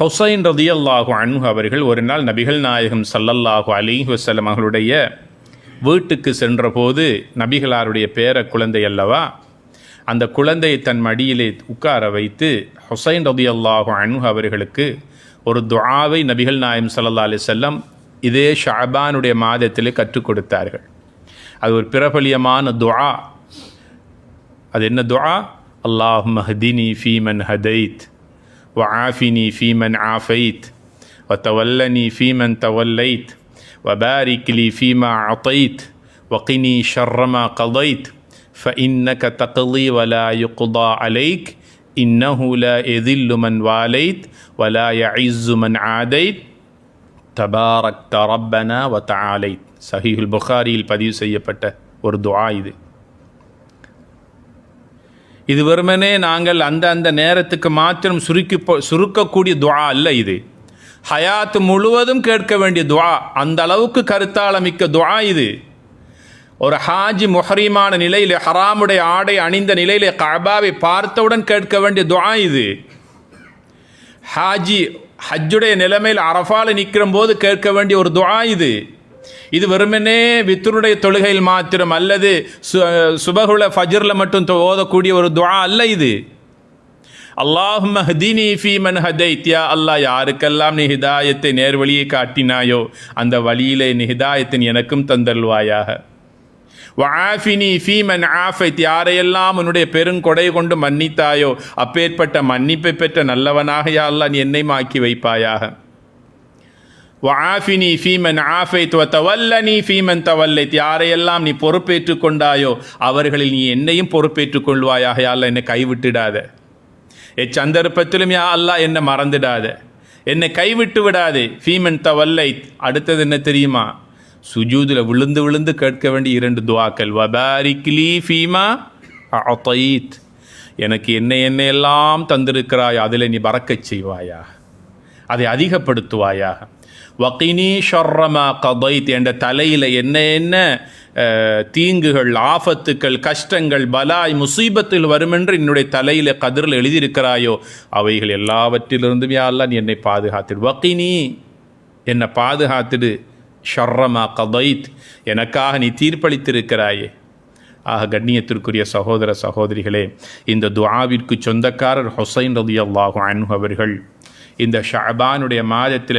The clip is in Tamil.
ஹுசைன் ரலியல்லாஹு அன்ஹு அவர்கள் ஒரு நாள் நபிகள் நாயகம் ஸல்லல்லாஹு அலைஹி வஸல்லம் அவர்களுடைய வீட்டுக்கு சென்றபோது, நபிகளாருடைய பேர குழந்தை அல்லவா, அந்த குழந்தையை தன் மடியிலே உட்கார வைத்து ஹுசைன் ரலியல்லாஹு அன்ஹு அவர்களுக்கு ஒரு துஆவை நபிகள் நாயகம் ஸல்லல்லாஹு அலைஹி வஸல்லம் இதே ஷஅபானுடைய மாதத்திலே கற்றுக் கொடுத்தார்கள். அது ஒரு பிரபலியமான துஆ. அது என்ன துஆ? அல்லாஹும்ம ஹ்தினி ஃபீமன் ஹதைத் وعافني فيمن عافيت وتولني فيمن توليت وبارك لي فيما أعطيت وقني شر ما قضيت فإنك تقضي ولا يقضى عليك إنه لا يذل من واليت ولا يعز من عاديت تباركت ربنا وتعاليت. சஹீஹுல் புகாரியில் பதிவு செய்யப்பட்ட ஒரு துஆ இது. இது வெறுமனே நாங்கள் அந்த நேரத்துக்கு மாத்திரம் சுருக்கக்கூடிய துஆ அல்ல. இது ஹயாத் முழுவதும் கேட்க வேண்டிய துஆ. அந்த அளவுக்கு கருத்தாளமிக்க துஆ இது. ஒரு ஹாஜி முஹரீமான நிலையில், ஹராமுடைய ஆடை அணிந்த நிலையில் கஅபாவை பார்த்தவுடன் கேட்க வேண்டிய துஆ இது. ஹாஜி ஹஜ்ஜுடைய நிலைமையில் அரஃபால நிற்கிற போது கேட்க வேண்டிய ஒரு துஆ இது. இது வெறுமனே வித்ருடைய தொழுகையில் மாத்திரம் அல்லது சுபஹுல ஃபஜ்ர்ல மட்டும் ஓதக்கூடிய ஒரு துஆ அல்ல இது. அல்லாஹும்ம ஹ்தினி ஃபீமன் ஹதைத், யா அல்லாஹ், யாருக்கெல்லாம் நீ ஹிதாயத்தை நேர்வழியை காட்டினாயோ அந்த வழியிலே நீ ஹிதாயத்தின் எனக்கும் தந்தல்வாயாக. வஆஃபினி ஃபீமன் ஆஃபைத், யாரையெல்லாம் உன்னுடைய பெருங்கொடை கொண்டு மன்னித்தாயோ அப்பேற்பட்ட மன்னிப்பை பெற்ற நல்லவனாக யா அல்லாஹ் நீ என்னை ஆக்கி வைப்பாயாக. வஆஃபினி ஃபீமன் ஆஃபைத் வதவல்லனி ஃபீமன் தவல்லைத், யாரையெல்லாம் நீ பொறுப்பேற்றுக் கொண்டாயோ அவர்களில் நீ என்னையும் பொறுப்பேற்றுக் கொள்வாயாக. யா அல்லாஹ் என்னை கைவிட்டுடாத. எச்சந்தர்ப்பத்திலும் யா அல்லாஹ் என்னை மறந்துடாத, என்னை கைவிட்டு விடாதே. ஃபீமன் தவல்லைத், அடுத்தது என்ன தெரியுமா? சுஜூதில் விழுந்து விழுந்து கேட்க வேண்டிய 2 துஆக்கள். வபாரிக் லீ ஃபீமா அஅதைத், எனக்கு என்னையெல்லாம் தந்திருக்கிறாய் அதில் நீ பரக்கச் செய்வாயா, அதை அதிகப்படுத்துவாயாக. வகினி ஷர்ர மா கதைத், என்ற தலையில் என்ன தீங்குகள், ஆஃபத்துக்கள், கஷ்டங்கள், பலாய், முசீபத்தில் வருமென்று என்னுடைய தலையில் கதிரில் எழுதியிருக்கிறாயோ அவைகள் எல்லாவற்றிலிருந்தும் யா அல்லாஹ் நீ என்னை பாதுகாத்திடு. வகினி, என்னை பாதுகாத்திடு. ஷர்ர மா கதைத், எனக்காக நீ தீர்ப்பளித்திருக்கிறாயே. ஆக கண்ணியத்திற்குரிய சகோதர சகோதரிகளே, இந்த துஆவிற்கு சொந்தக்காரர் ஹுசைன் ரலியல்லாஹு அன்ஹு அவர்கள் இந்த ஷஅபானுடைய மாதத்தில்